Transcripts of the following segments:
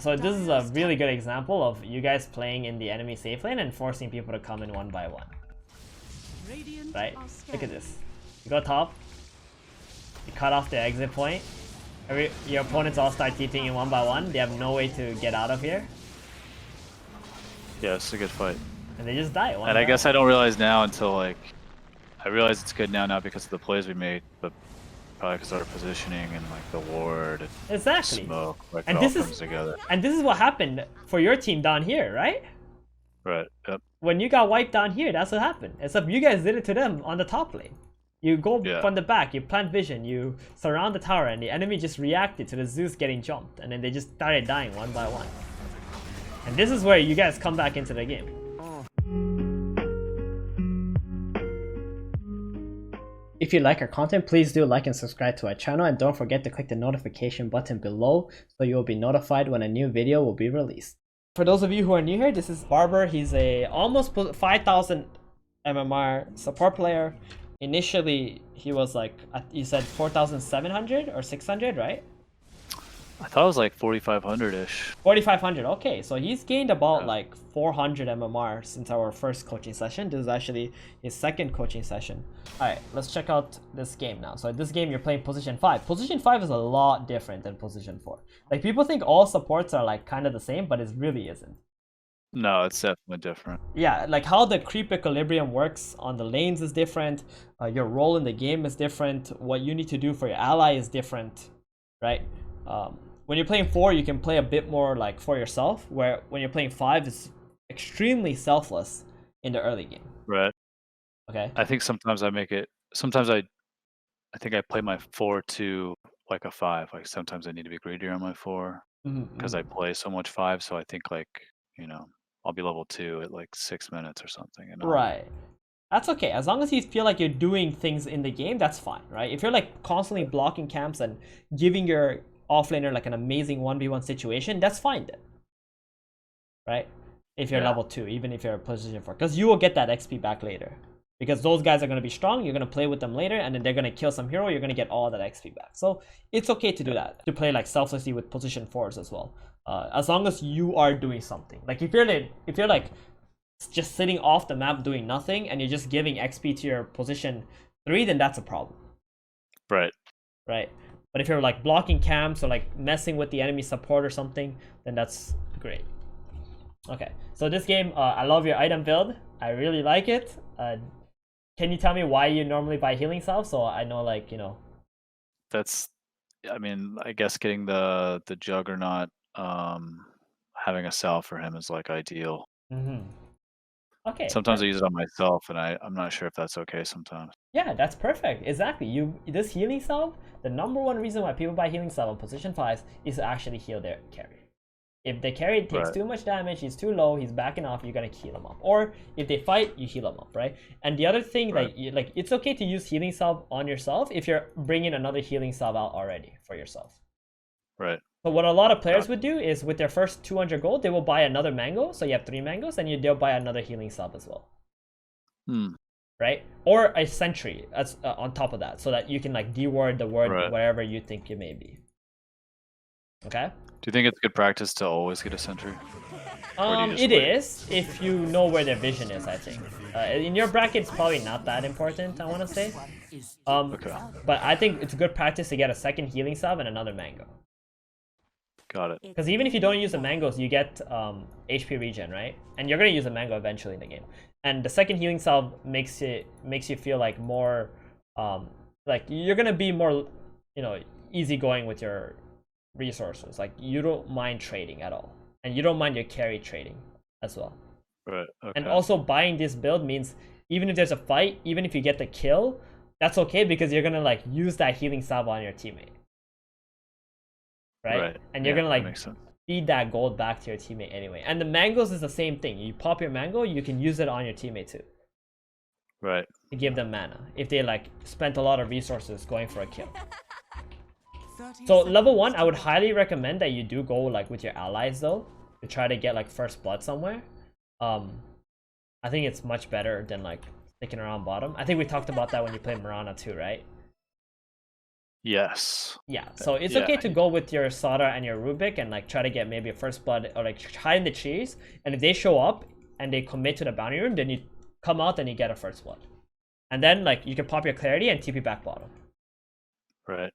So this is a really good example of you guys playing in the enemy safe lane and forcing people to come in one by one. Right? Look at this. You go top, you cut off the exit point. Your opponents all start TPing in one by one. They have no way to get out of here. Yeah, it's a good fight. And they just die. And I guess I don't realize now until like, I realize it's good now, not because of the plays we made, but probably because of our positioning and like the ward and exactly. smoke. Like And it this all is comes together. And this is what happened for your team down here, right? Right. Yep. When you got wiped down here, that's what happened. Except you guys did it to them on the top lane. You go from the back, you plant vision, you surround the tower, and the enemy just reacted to the Zeus getting jumped, and then they just started dying one by one. And this is where you guys come back into the game. If you like our content, please do like and subscribe to our channel, and don't forget to click the notification button below so you will be notified when a new video will be released. For those of you who are new here, this is Barber. He's a almost 5,000 MMR support player. Initially, he was like, you said 4,700 or 600, right? I thought it was like 4,500-ish. 4,500, okay. So he's gained about like 400 MMR since our first coaching session. This is actually his second coaching session. All right, let's check out this game now. So this game, you're playing position 5. Position 5 is a lot different than position 4. Like, people think all supports are like kind of the same, but it really isn't. No, it's definitely different. Yeah, like how the creep equilibrium works on the lanes is different. Your role in the game is different. What you need to do for your ally is different, right? When you're playing 4, you can play a bit more like for yourself, where when you're playing 5, it's extremely selfless in the early game. Right. Okay. I think sometimes I make it. Sometimes I think I play my 4 to like a 5. Like sometimes I need to be greedier on my 4 because I play so much 5. So I think like, you know, I'll be level 2 at like 6 minutes or something. And right. That's okay. As long as you feel like you're doing things in the game, that's fine, right? If you're like constantly blocking camps and giving your offlaner like an amazing 1v1 situation, that's fine then. Right? If you're level 2, even if you're position 4. Because you will get that XP back later. Because those guys are going to be strong, you're going to play with them later, and then they're going to kill some hero, you're going to get all that XP back. So it's okay to do that. To play like selflessly with position 4s as well. As long as you are doing something. Like if you're like just sitting off the map doing nothing and you're just giving XP to your position 3, then that's a problem. Right. Right. But if you're like blocking camps or like messing with the enemy support or something, then that's great. Okay, so this game, I love your item build. I really like it. Can you tell me why you normally buy healing salve? So I know, like, you know. That's, I mean, I guess getting the Juggernaut, having a salve for him is like ideal. Okay. Sometimes I use it on myself, and I'm not sure if that's okay sometimes. Yeah, that's perfect. Exactly. This healing salve, the #1 reason why people buy healing salve on position 5 is to actually heal their carry. If the carry takes too much damage, he's too low, he's backing off, you're gonna heal him up. Or if they fight, you heal him up, right? And the other thing, like it's okay to use healing salve on yourself if you're bringing another healing salve out already for yourself. Right. So what a lot of players would do is with their first 200 gold, they will buy another mango. So you have 3 mangoes, and they'll buy another healing salve as well. Right? Or a sentry as on top of that, so that you can like deward the ward wherever you think it may be. Okay? Do you think it's good practice to always get a sentry? It is, if you know where their vision is, I think. In your bracket, it's probably not that important, I want to say. But I think it's good practice to get a second healing salve and another mango. Got it. Because even if you don't use the mangoes, you get HP regen, right? And you're going to use a mango eventually in the game. And the second healing salve makes you feel like more, like you're going to be more, you know, easygoing with your resources. Like you don't mind trading at all, and you don't mind your carry trading as well. Right. Okay. And also buying this build means even if there's a fight, even if you get the kill, that's okay because you're gonna like use that healing salve on your teammate, right? And you're gonna like feed that gold back to your teammate anyway. And the mangoes is the same thing. You pop your mango, you can use it on your teammate too. Right. To give them mana if they like spent a lot of resources going for a kill. So level 1, I would highly recommend that you do go like with your allies though, to try to get like first blood somewhere. I think it's much better than like sticking around bottom. I think we talked about that when you played Mirana too, right? Yes. Yeah, so it's Yeah. okay to go with your Sara and your Rubik and like try to get maybe a first blood or like hide in the trees. And if they show up and they commit to the bounty room, then you come out and you get a first blood. And then like you can pop your clarity and TP back bottom. Right.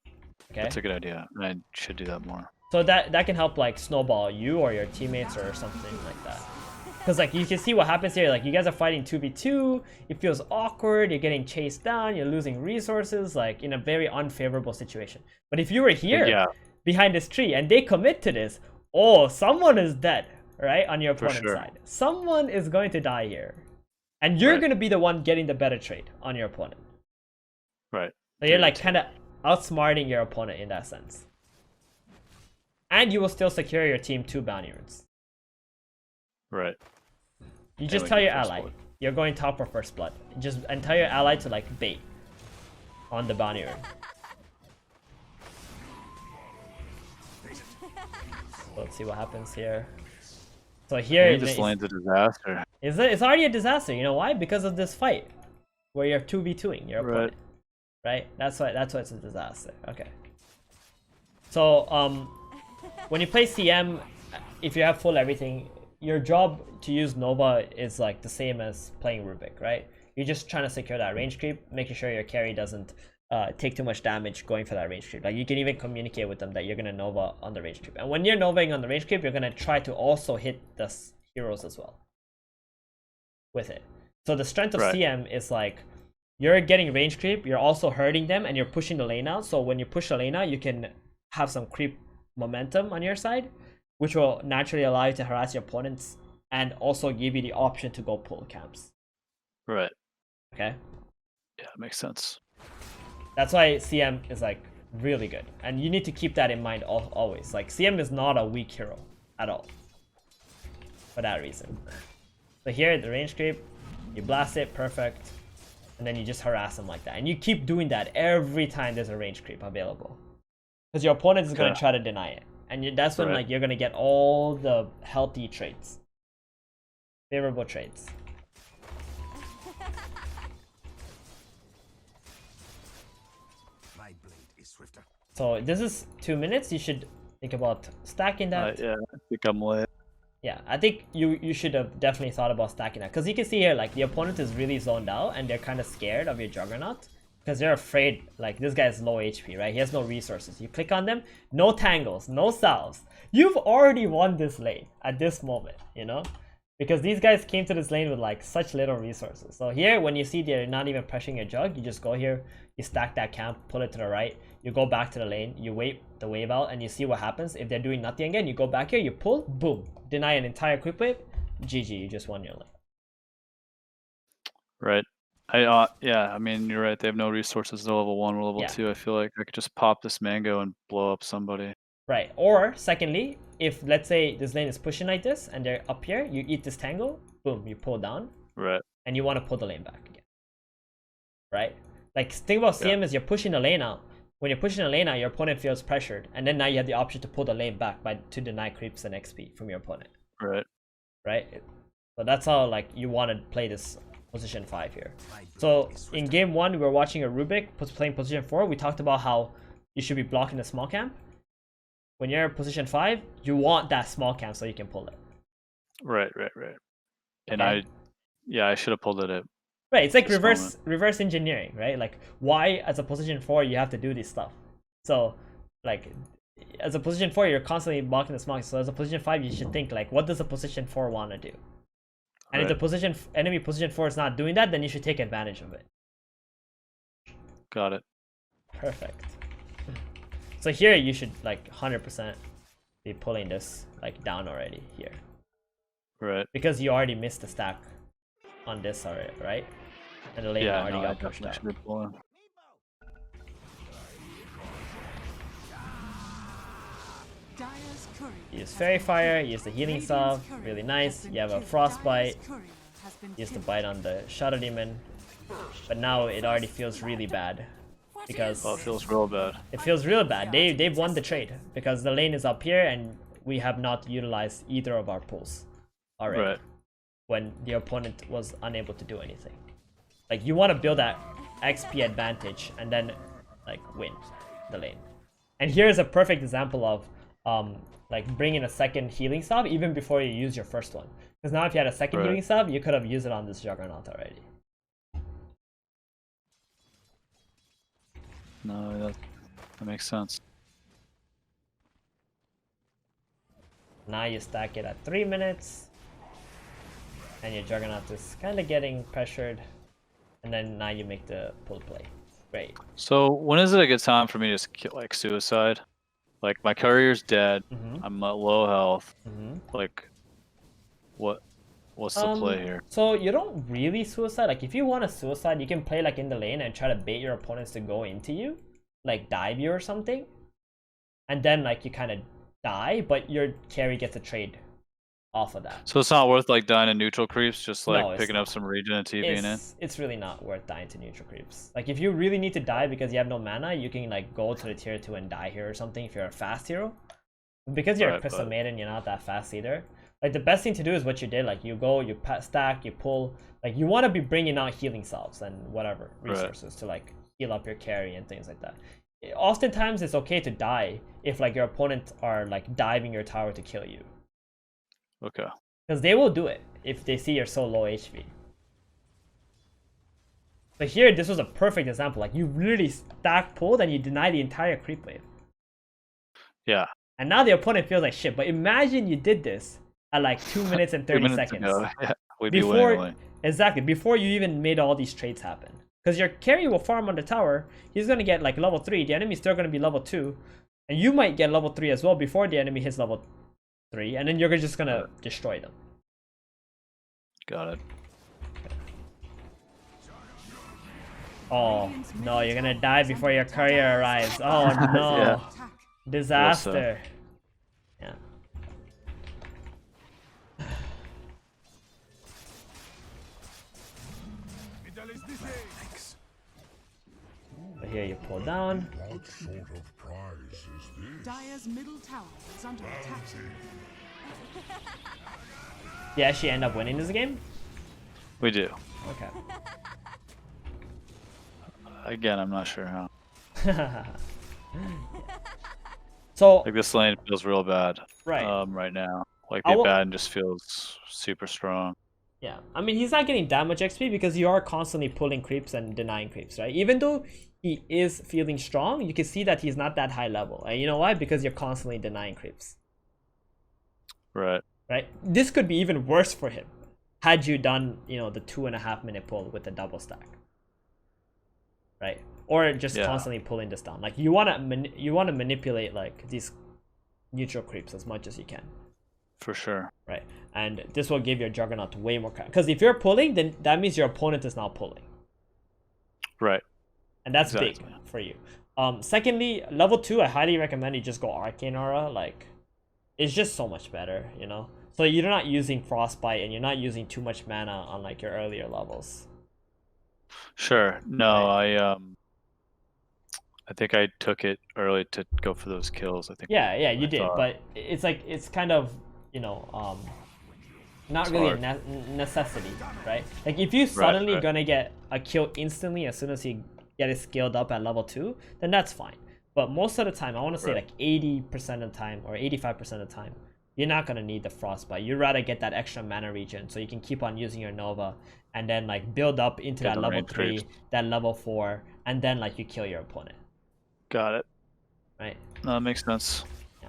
Okay. That's a good idea. I should do that more. So that can help like snowball you or your teammates or something like that. Because like you can see what happens here. Like you guys are fighting 2v2. It feels awkward. You're getting chased down. You're losing resources. Like in a very unfavorable situation. But if you were here behind this tree and they commit to this, oh, someone is dead, right? On your opponent's side. Someone is going to die here. And you're going to be the one getting the better trade on your opponent. Right. So you're like kind of outsmarting your opponent in that sense. And you will still secure your team 2 bounty runes. Right. You just tell your ally you're going top for first blood. And tell your ally to like bait on the bounty rune. So let's see what happens here. So here it just lands a disaster. It's already a disaster. You know why? Because of this fight where you're 2v2ing your opponent. Right? That's why it's a disaster. Okay. So when you play CM, if you have full everything, your job to use Nova is like the same as playing Rubik, right? You're just trying to secure that range creep, making sure your carry doesn't take too much damage going for that range creep. Like you can even communicate with them that you're gonna Nova on the range creep. And when you're Novaing on the range creep, you're gonna try to also hit the heroes as well with it. So the strength of CM is like you're getting range creep, you're also hurting them, and you're pushing the lane out. So when you push the lane out, you can have some creep momentum on your side, which will naturally allow you to harass your opponents and also give you the option to go pull camps. Right. Okay? Yeah, makes sense. That's why CM is like really good. And you need to keep that in mind always. Like CM is not a weak hero at all. For that reason. So here, the range creep, you blast it, perfect. And then you just harass them like that. And you keep doing that every time there's a range creep available. Because your opponent is going to try to deny it. And that's when like you're going to get all the healthy traits. Favorable traits. So this is 2 minutes. You should think about stacking that. Yeah, I think I'm late. Yeah, I think you should have definitely thought about stacking that. Because you can see here, like, the opponent is really zoned out and they're kind of scared of your Juggernaut. Because they're afraid, like, this guy's low HP, right? He has no resources. You click on them, no tangles, no salves. You've already won this lane at this moment, you know? Because these guys came to this lane with, like, such little resources. So here, when you see they're not even pressuring your jug, you just go here, you stack that camp, pull it to the right, you go back to the lane, you wait the wave out, and you see what happens. If they're doing nothing again, you go back here, you pull, boom. Deny an entire quick wave, GG, you just won your lane. Right. Yeah, I mean, you're right. They have no resources. They're level 1 or level 2. I feel like I could just pop this mango and blow up somebody. Right. Or, secondly, if, let's say, this lane is pushing like this, and they're up here, you eat this tangle, boom, you pull down. Right. And you want to pull the lane back again. Right? Like, think about CM as you're pushing the lane out. When you're pushing the lane out, your opponent feels pressured. And then now you have the option to pull the lane back to deny creeps and XP from your opponent. Right. Right? So that's how, like, you want to play this position 5 here. So in game 1 we were watching a Rubik playing position 4. We talked about how you should be blocking the small camp. When you're in position 5, you want that small camp so you can pull it. Right. And I should have pulled it at right. It's like reverse engineering, right? Like why as a position 4 you have to do this stuff. So like as a position 4 you're constantly blocking the small camp. So as a position 5 you should think like what does a position 4 want to do? And if the enemy position 4 is not doing that, then you should take advantage of it. Got it. Perfect. So here you should like 100% be pulling this like down already here. Right. Because you already missed the stack on this already, right? And the lane already got pushed out. Use Fairy Fire, use the healing salve, really nice. You have a Frostbite, use the bite on the Shadow Demon. But now it already feels really bad. Because it feels real bad. It feels real bad. They've won the trade. Because the lane is up here and we have not utilized either of our pulls already. Right. When the opponent was unable to do anything. Like you want to build that XP advantage and then like win. the lane. And here's a perfect example of like bringing a second healing staff even before you use your first one. Because now if you had a second healing staff, you could have used it on this Juggernaut already. No, that makes sense. Now you stack it at 3 minutes. And your Juggernaut is kind of getting pressured. And then now you make the pull play. Great. So when is it a good time for me to just kill, like, suicide? Like, my courier's dead. I'm at low health. Like, what's the play here? So you don't really suicide. Like, if you want to suicide, you can play like in the lane and try to bait your opponents to go into you, like dive you or something, and then like you kind of die, but your carry gets a trade off of that. So it's not worth like dying to neutral creeps, just like No, picking up some regen and TPing in? It's really not worth dying to neutral creeps. Like, if you really need to die because you have no mana, you can like go to the tier 2 and die here or something if you're a fast hero. Because you're a Crystal Maiden, you're not that fast either. Like, the best thing to do is what you did. Like, you go, you stack, you pull. Like, you want to be bringing out healing salves and whatever resources to like heal up your carry and things like that. Oftentimes it's okay to die if like your opponent are like diving your tower to kill you. Okay. Because they will do it if they see you're so low HP. But here, this was a perfect example. Like, you really stack pulled and you deny the entire creep wave. Yeah. And now the opponent feels like shit. But imagine you did this at like 2 minutes and 30 seconds. Yeah, we'd be winning. Exactly, before you even made all these trades happen. Because your carry will farm on the tower. He's going to get like level 3. The enemy's still going to be level 2. And you might get level 3 as well before the enemy hits level 3. And then you're just going to destroy them. Got it. Oh, no, you're going to die before your courier arrives. Oh, no. Yeah. Disaster. Yeah. But here you pull down. What sort of prize is this? Dire's middle tower is under attack. You actually end up winning this game? We do. Okay. Again, I'm not sure how. So like, this lane feels real bad. Right. Right now. Like, the Abaddon just feels super strong. Yeah, I mean, he's not getting that much XP because you are constantly pulling creeps and denying creeps, right? Even though he is feeling strong, you can see that he's not that high level. And you know why? Because you're constantly denying creeps. Right. Right? This could be even worse for him had you done, you know, the 2.5 minute pull with the double stack. Right? Or just constantly pulling this down. Like, you want to manipulate like these neutral creeps as much as you can. For sure. Right, and this will give your Juggernaut way more because if you're pulling, then that means your opponent is not pulling. Right. And that's big for you. Secondly, level 2, I highly recommend you just go Arcane Aura. Like, it's just so much better, you know. So you're not using Frostbite and you're not using too much mana on like your earlier levels. Sure. No, right. I think I took it early to go for those kills. I think. Yeah, you did, but it's like it's kind of, you know, not really a necessity, right? Like, if you suddenly gonna get a kill instantly as soon as you get it scaled up at level 2, then that's fine. But most of the time, I want to say like 80% of the time or 85% of the time, you're not gonna need the Frostbite. You'd rather get that extra mana regen so you can keep on using your Nova and then like build up into that level 3, that level 4, and then like you kill your opponent. Got it. Right. No, that makes sense. Yeah.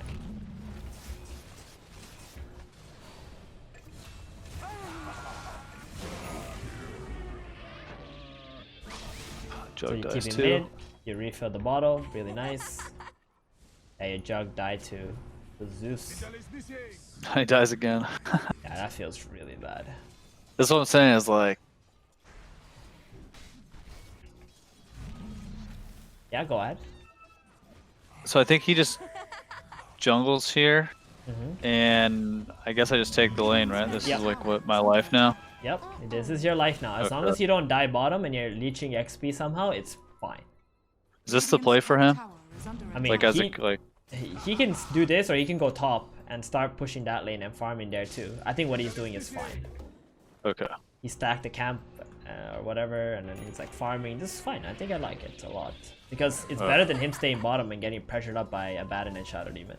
Jug so you dies keep too. Mid, you refill the bottle, really nice. And your Jug died to Zeus. He dies again. Yeah, that feels really bad. That's what I'm saying is like. Yeah, go ahead. So I think he just jungles here, and I guess I just take the lane, right? This is like what my life now. Yep, this is your life now. As long as you don't die bottom and you're leeching XP somehow, it's fine. Is this the play for him? I mean, like he can do this, or he can go top and start pushing that lane and farming there too. I think what he's doing is fine. Okay. He stacked the camp or whatever, and then he's like farming. This is fine. I think I like it a lot because it's better than him staying bottom and getting pressured up by Abaddon and Shadow Demon.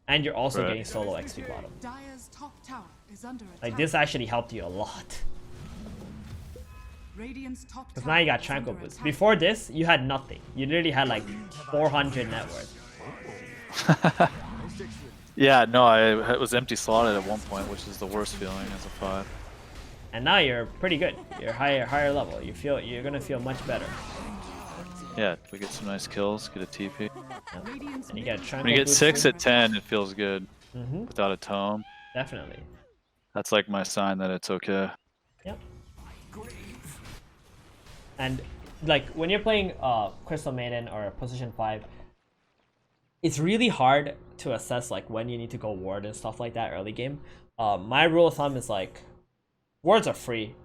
And you're also getting solo XP bottom. Dire's top tower is under attack. Like this actually helped you a lot. Radiant's top Because tower now you got is Tranquil under Boost. attack. Before this, you had nothing. You literally had like 400 net worth. Yeah, no, I was empty slotted at one point, which is the worst feeling as a 5. And now you're pretty good. You're higher level. You're gonna feel much better. Yeah, we get some nice kills, get a TP. Radiant's And you get a When Tranquil you get Boost 6 too. at 10, it feels good. Mm-hmm. Without a tome, Definitely. that's like my sign that it's okay. Yep. And like when you're playing Crystal Maiden or position 5, it's really hard to assess like when you need to go ward and stuff like that early game. My rule of thumb is like wards are free.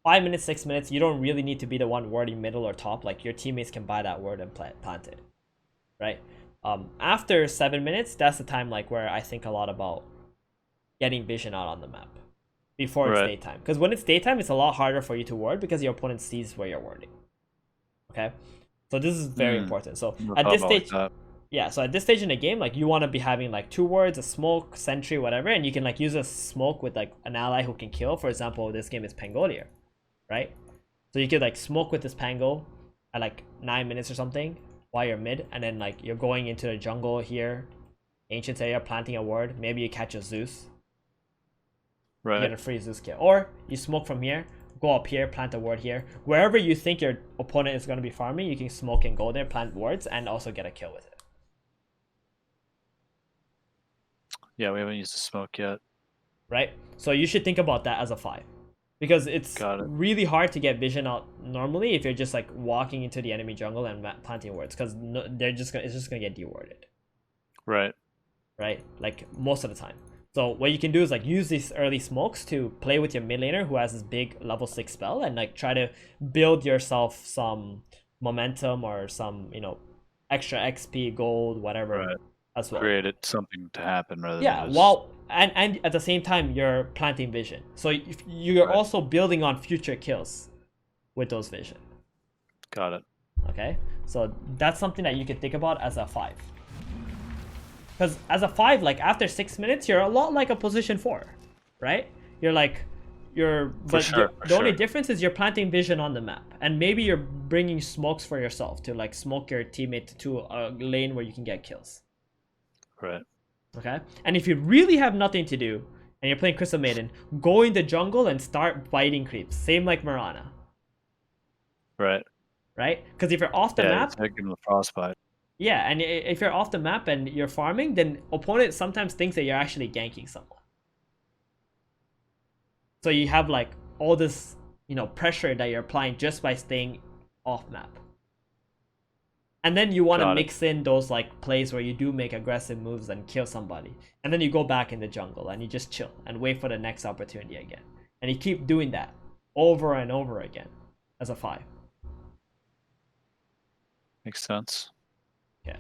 5 minutes, 6 minutes, you don't really need to be the one warding middle or top. Like your teammates can buy that ward and plant it, right? After 7 minutes, that's the time like where I think a lot about getting vision out on the map before it's daytime. Because when it's daytime, it's a lot harder for you to ward because your opponent sees where you're warding. Okay, so this is very important. So at this stage, yeah, so at this stage in the game, like you want to be having like 2 wards, a smoke, sentry, whatever, and you can like use a smoke with like an ally who can kill. For example, this game is Pangolier, right? So you could like smoke with this Pango at like 9 minutes or something while you're mid, and then like you're going into the jungle here, Ancients area, planting a ward. Maybe you catch a Zeus. Right. You get a free Zeus kill. Or you smoke from here, go up here, plant a ward here. Wherever you think your opponent is going to be farming, you can smoke and go there, plant wards, and also get a kill with it. Yeah, we haven't used the smoke yet. Right? So you should think about that as a 5. Because it's really hard to get vision out normally if you're just like walking into the enemy jungle and planting wards. Because it's just gonna get dewarded. Right. Right? Like most of the time. So what you can do is like use these early smokes to play with your mid laner who has this big level 6 spell and like try to build yourself some momentum or some, you know, extra XP, gold, whatever as well. Create something to happen rather than just... while and at the same time you're planting vision. So if you're also building on future kills with those vision. Got it. Okay? So that's something that you can think about as a 5. Because as a 5, like after 6 minutes, you're a lot like a position 4, right? The only difference is you're planting vision on the map, and maybe you're bringing smokes for yourself to like smoke your teammate to a lane where you can get kills. Right. Okay, and if you really have nothing to do and you're playing Crystal Maiden, go in the jungle and start biting creeps. Same like Mirana. Right. Right? Because if you're off the map, give them the frostbite. yeah, and if you're off the map and you're farming, then opponent sometimes thinks that you're actually ganking someone. So you have like all this, you know, pressure that you're applying just by staying off map. And then you want to mix in those like plays where you do make aggressive moves and kill somebody. And then you go back in the jungle and you just chill and wait for the next opportunity again. And you keep doing that over and over again as a 5. Makes sense. Okay.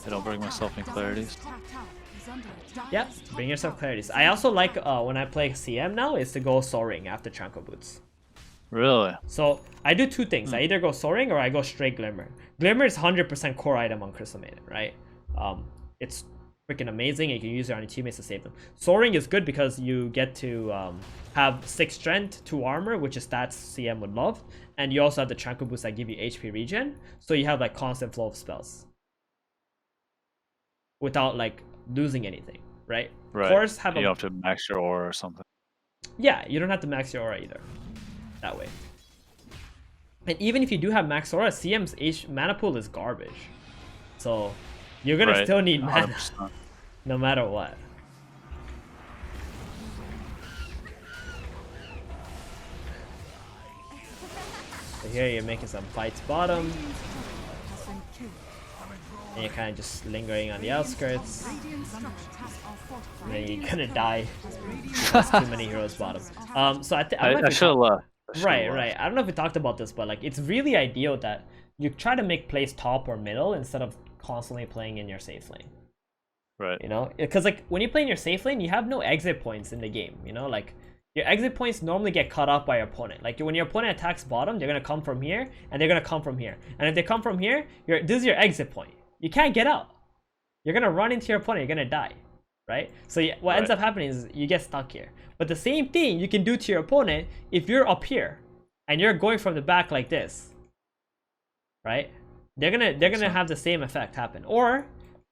I don't bring myself in clarities. Yeah, bring yourself clarities. I also like when I play CM now is to go soaring after Tranquil Boots. Really? So I do 2 things. I either go soaring or I go straight Glimmer. Glimmer is 100% core item on Crystal Maiden, right? It's freaking amazing. You can use it on your teammates to save them. Soaring is good because you get to have 6 strength, 2 armor, which is stats CM would love, and you also have the Tranquil Boost that give you HP regen, so you have like constant flow of spells without like losing anything, right? Right. Cores have you don't have to max your aura or something. Yeah, you don't have to max your aura either. That way. And even if you do have max aura, CM's mana pool is garbage. So you're gonna still need mana 100%. no matter what. So here you're making some fights bottom. And you're kind of just lingering on the outskirts. And then you're gonna die. There's too many heroes bottom. So I should have left. Right. I don't know if we talked about this, but like it's really ideal that you try to make plays top or middle instead of constantly playing in your safe lane. Right. You know, because like when you play in your safe lane, you have no exit points in the game. You know, like your exit points normally get cut off by your opponent. Like when your opponent attacks bottom, they're gonna come from here and they're gonna come from here. And if they come from here, this is your exit point. You can't get out. You're gonna run into your opponent. You're gonna die, right? So what ends up happening is you get stuck here. But the same thing you can do to your opponent if you're up here and you're going from the back like this, right? They're gonna have the same effect happen. Or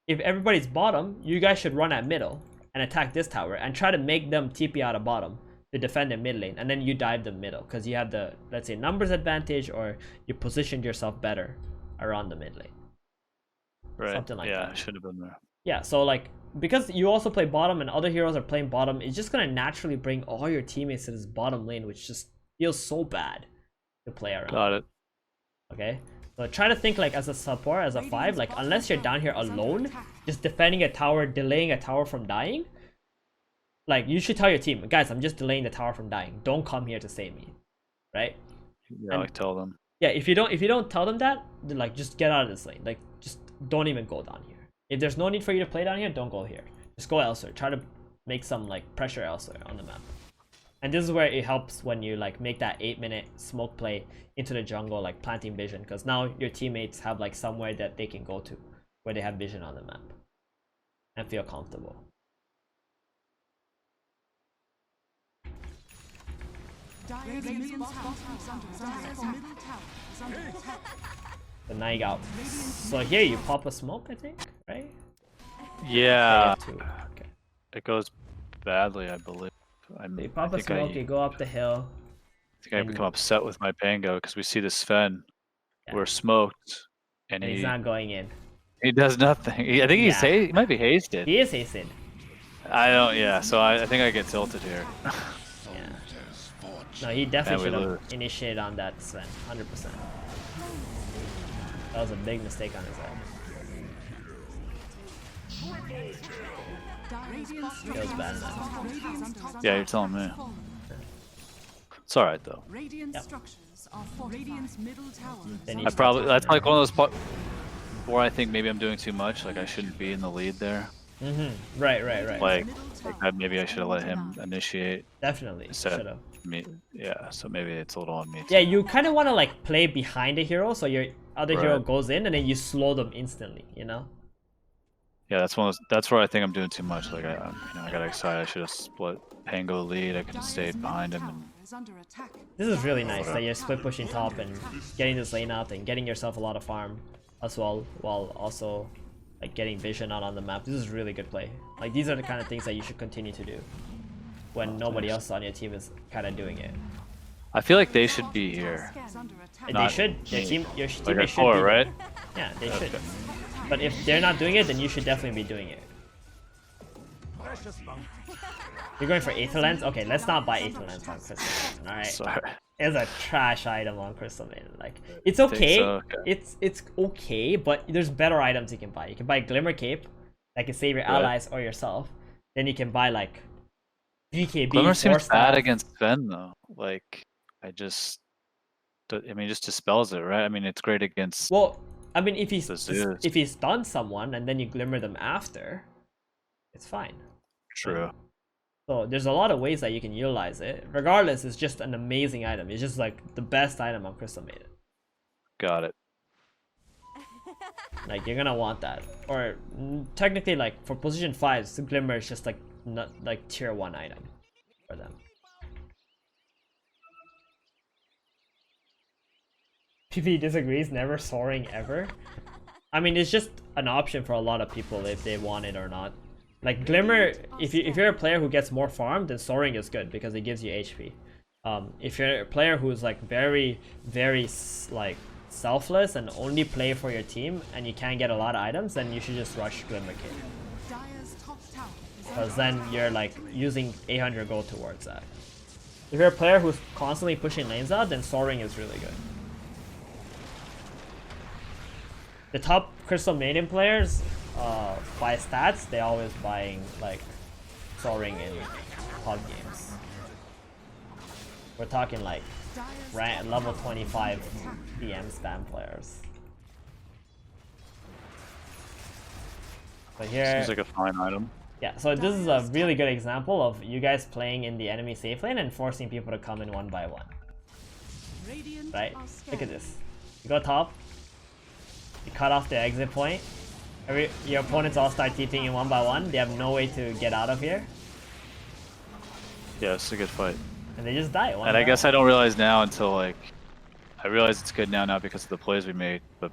if everybody's bottom, you guys should run at middle and attack this tower and try to make them TP out of bottom to defend the mid lane, and then you dive the middle because you have the, let's say, numbers advantage, or you positioned yourself better around the mid lane. Right. Something like that. Yeah, should have been there. Yeah, so like because you also play bottom and other heroes are playing bottom, it's just gonna naturally bring all your teammates to this bottom lane, which just feels so bad to play around. Got it. Okay, so try to think like as a support, as a 5, like unless you're down here alone, just defending a tower, delaying a tower from dying. Like you should tell your team, guys, I'm just delaying the tower from dying. Don't come here to save me, right? Yeah, And like tell them. yeah, if you don't tell them that, then like just get out of this lane. Like just don't even go down here. If there's no need for you to play down here, don't go here. Just go elsewhere. Try to make some like pressure elsewhere on the map. And this is where it helps when you like make that 8-minute smoke play into the jungle, like planting vision, because now your teammates have like somewhere that they can go to where they have vision on the map and feel comfortable. Dire's middle tower is under attack. The night out. So here you pop a smoke, I think, right? Yeah. Okay. It goes badly, I believe. You pop a smoke, you go up the hill. I think I become upset with my Pango because we see the Sven. Yeah. We're smoked, and And he's not going in. he does nothing. I think he might be hasted. He is hasted. I don't. Yeah. So I think I get tilted here. Yeah. No, he definitely And we should lose. have initiated on that Sven, 100%. That was a big mistake on his end. Feels bad, man. Yeah, you're telling me. It's all right though. Radiant Yep. structures are Radiant's middle tower. Then is you I under probably attack. that's like one of those parts where I think maybe I'm doing too much. Like I shouldn't be in the lead there. Right, right, right. Like maybe I should have let him initiate Definitely instead should have. of me. Yeah. So maybe it's a little on me. Too. Yeah, you kind of want to like play behind the hero, so your other hero Right. goes in and then you slow them instantly. You know. Yeah, that's one. That's where I think I'm doing too much. Like I got excited. I should have split Pango lead. I could have stayed behind him. And Is under attack. This is really nice that you're split pushing top and getting this lane out and getting yourself a lot of farm as well, while also like getting vision out on the map. This is really good play. Like these are the kind of things that you should continue to do when nobody else on your team is kind of doing it. I feel like they should be here. Is under attack. They Not should. Your me. team, your Like teammate a should core, be. right? Yeah, they should. Okay. But if they're not doing it, then you should definitely be doing it. You're going for Aether Lens? Okay, let's not buy Aether Lens on Crystal Maiden, alright? Sorry. It's a trash item on Crystal Maiden. Like, it's think okay. so? Okay. It's okay, but there's better items you can buy. You can buy Glimmer Cape that can save your Right. allies or yourself. Then you can buy like BKB. Glimmer seems Force bad Staff. against Sven though. Like I mean, it just dispels it, right? I mean, it's great against. Well, I mean, if he's The Zeus. if he stuns someone and then you Glimmer them after, it's fine. True. So there's a lot of ways that you can utilize it. Regardless, it's just an amazing item. It's just like the best item on Crystal Maiden. Got it. Like you're gonna want that. Or technically, like for position 5, Glimmer is just like not like tier 1 item for them. PP disagrees. Never soaring ever. I mean, it's just an option for a lot of people if they want it or not. Like Glimmer, if you're a player who gets more farm, then soaring is good because it gives you HP. If you're a player who's like very like selfless and only play for your team and you can't get a lot of items, then you should just rush Glimmer Cape. Dire's top tower is under Because then you're like using 800 gold towards that. If you're a player who's constantly pushing lanes out, then soaring is really good. The top Crystal Maiden players, by stats, they always buying like soaring in pub games. We're talking like Dire's level 25 PM spam players. So here, Seems like a fine item. yeah. So this is a really good example of you guys playing in the enemy safe lane and forcing people to come in one by one. Radiant Right? are Look at scared. this. You go top. You cut off the exit point. Your opponents all start TPing in one by one. They have no way to get out of here, Yeah, it's a good fight. and they just die. One And I by guess one. I don't realize now until like I realize it's good now, not because of the plays we made, but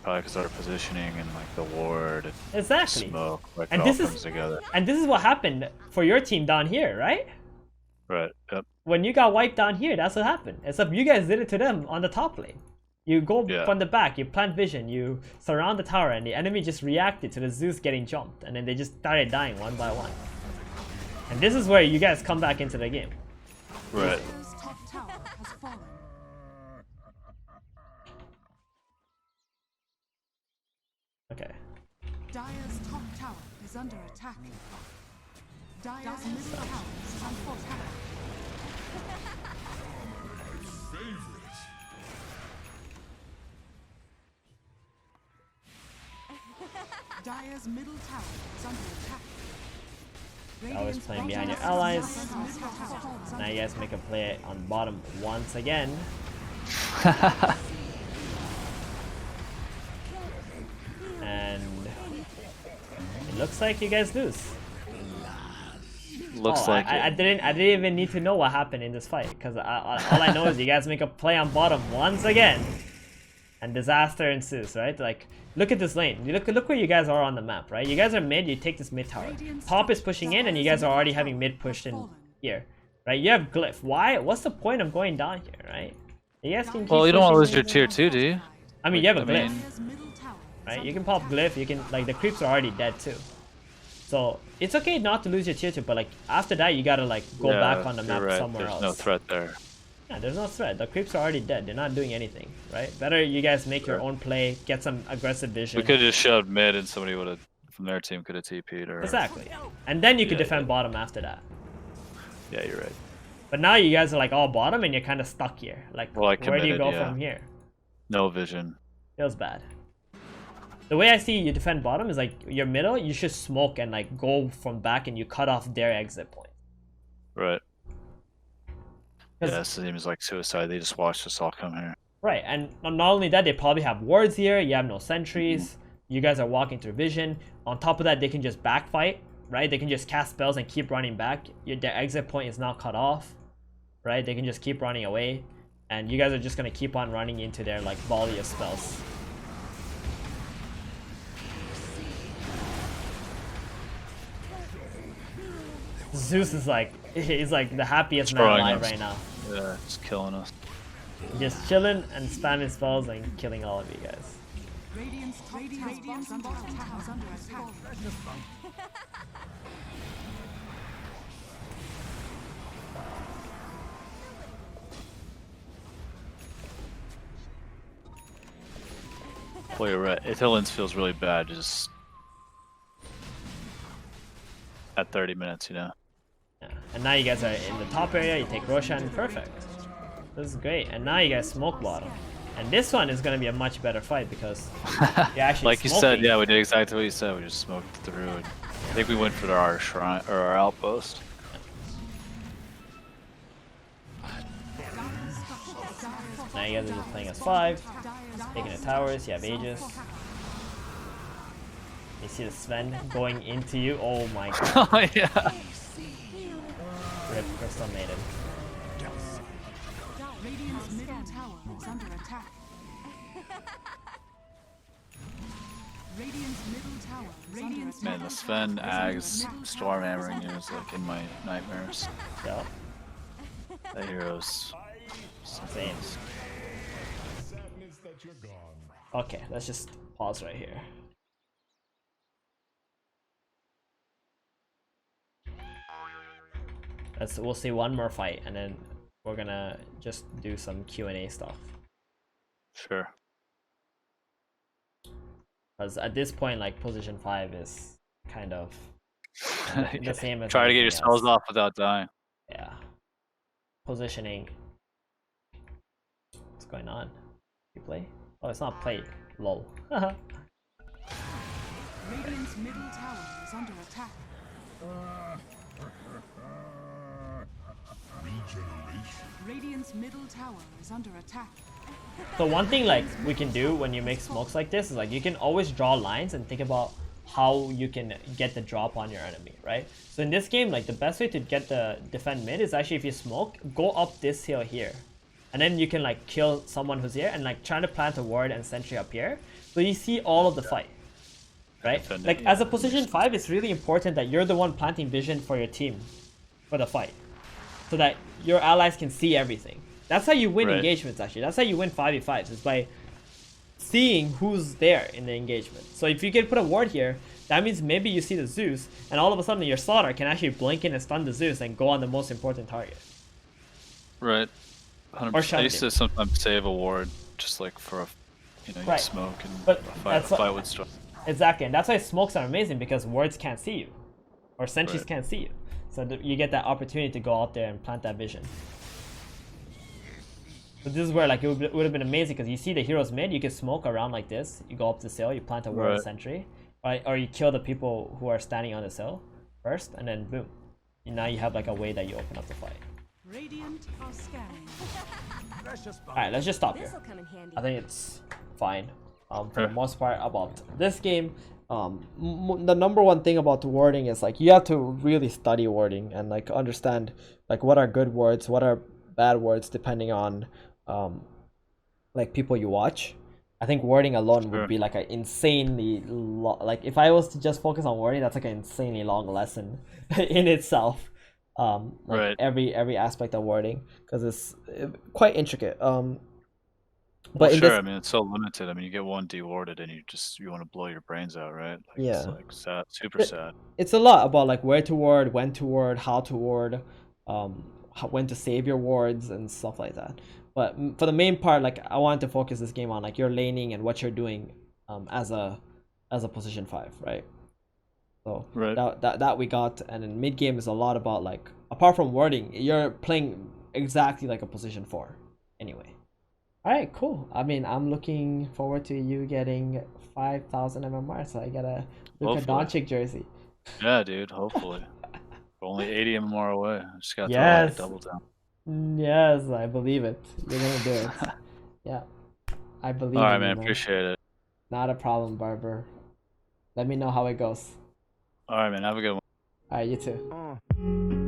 probably because of our positioning and like the ward and Exactly. smoke, like And it all this is- comes together. And this is what happened for your team down here, right? Right. Yep. When you got wiped down here, that's what happened. Except you guys did it to them on the top lane. You go Yeah. from the back, you plant vision, you surround the tower, and the enemy just reacted to the Zeus getting jumped, and then they just started dying one by one. And this is where you guys come back into the game. Right. Dire's top tower has fallen. Okay. Dire's top tower is under attack. Dire's middle tower is under attack. Favorite. Dire's middle tower is under attack. Always Radiant's playing bottom behind your tower allies. is under Now attack. you guys make a play on bottom once again. And it looks like you guys lose. Looks Oh, like I it. didn't even need to know what happened in this fight because all I know is you guys make a play on bottom once again, and disaster ensues. Right? Like, look at this lane. You look where you guys are on the map. Right? You guys are mid. You take this mid tower. Top is pushing in, and you guys are already having mid pushed in here. Right? You have glyph. Why? What's the point of going down here? Right? You guys can keep Well, you don't want to pushing lose your tier 2, do you? I mean, you have a I glyph. mean- Dire's middle tower is Right? You under can pop attack. glyph. You can like the creeps are already dead too. So it's okay not to lose your tier 2, but like after that you gotta like go Yeah, back on the you're map right. somewhere There's else. no threat there. Yeah, there's no threat. The creeps are already dead. They're not doing anything, right? Better you guys make your Sure. own play, get some aggressive vision. We could have just shoved mid and somebody would have, from their team, could have TP'd or... Exactly. And then you could Yeah, defend yeah. bottom after that. Yeah, you're right. But now you guys are like all bottom and you're kind of stuck here. Like, Well, I where do you committed, go yeah. from here? No vision. Feels bad. The way I see you defend bottom is like your middle, you should smoke and like go from back and you cut off their exit point. Right. 'Cause- Yeah, this seems like suicide. They just watched us all come here. Right, and not only that, they probably have wards here. You have no sentries. You guys are walking through vision. On top of that, they can just backfight, right? They can just cast spells and keep running back. Their exit point is not cut off, right? They can just keep running away, and you guys are just gonna keep on running into their like volley of spells. Zeus is like he's like the happiest man Destroying alive us. right now. Yeah, just killing us. Just chilling and spamming spells and killing all of you guys. Radiant's top tower is under attack. Well, you're right. Ithilins feels really bad just at 30 minutes, you know? Yeah. And now you guys are in the top area, you take Roshan, perfect. This is great. And now you guys smoke bottom. And this one is going to be a much better fight because you're actually Like you said, smoking. yeah, we did exactly what you said. We just smoked through and I think we went for our shrine or our outpost. Now you guys are just playing as 5, taking the towers, you have Aegis. You see the Sven going into you, oh my god, Oh, yeah. rip Crystal Maiden. Radiant's middle tower is under attack. Radiant's middle tower is under attack. Man, the Sven, Ags, Storm Hammering is like in my nightmares. Yeah, That hero's insane. Sadness that you're gone. Okay, let's just pause right here. We'll see one more fight and then we're gonna just do some Q&A stuff. Sure. Because at this point, like, position 5 is kind of the same as Try to get your everything spells else. off without dying. Yeah. Positioning. What's going on? You play? Oh, it's not played. Lol. Radiant's middle tower is under attack. Regeneration. Radiant's middle tower is under attack. So one thing like we can do when you make smokes like this is like you can always draw lines and think about how you can get the drop on your enemy, right? So in this game, like the best way to get the defend mid is actually if you smoke, go up this hill here. And then you can like kill someone who's here and like try to plant a ward and sentry up here. So you see all of the fight, right? Like as a position 5, it's really important that you're the one planting vision for your team for the fight. So that your allies can see everything. That's how you win engagements actually. That's how you win 5v5s, is by seeing who's there in the engagement. So if you can put a ward here, that means maybe you see the Zeus, and all of a sudden your Slaughter can actually blink in and stun the Zeus and go on the most important target. Right. 100%. I used to sometimes save a ward just like for a, you know, you smoke and but fight would start. Exactly, and that's why smokes are amazing, because wards can't see you, or sentries can't see you. So you get that opportunity to go out there and plant that vision. But this is where like it would have been amazing, because you see the heroes mid, you can smoke around like this. You go up the hill, you plant a ward sentry, right? Or you kill the people who are standing on the hill first, and then boom. And now you have like a way that you open up the fight. Radiant are scanning. Alright, let's just stop here. I think it's fine. For the most part about this game. The number one thing about the wording is like you have to really study wording and like understand like what are good words, what are bad words, depending on like people you watch. I think wording alone would be like an insanely like if I was to just focus on wording, that's like an insanely long lesson in itself. Like every aspect of wording, because it's quite intricate. But sure, I mean it's so limited. I mean you get one dewarded and you want to blow your brains out, right? Like, it's like sad, super sad. It's a lot about like where to ward, when to ward, how to ward, when to save your wards and stuff like that. But for the main part, like I wanted to focus this game on like your laning and what you're doing as a position 5, right? So that we got, and in mid game is a lot about like apart from wording, you're playing exactly like a position 4 anyway. All right, cool. I mean, I'm looking forward to you getting 5,000 MMR, so I get a Luka Doncic jersey. Yeah, dude. Hopefully. We're only 80 MMR away. I just got to double down. Yes, I believe it. You're gonna do it. Yeah, I believe. All right, man. Appreciate it. Not a problem, Barber. Let me know how it goes. All right, man. Have a good one. All right, you too.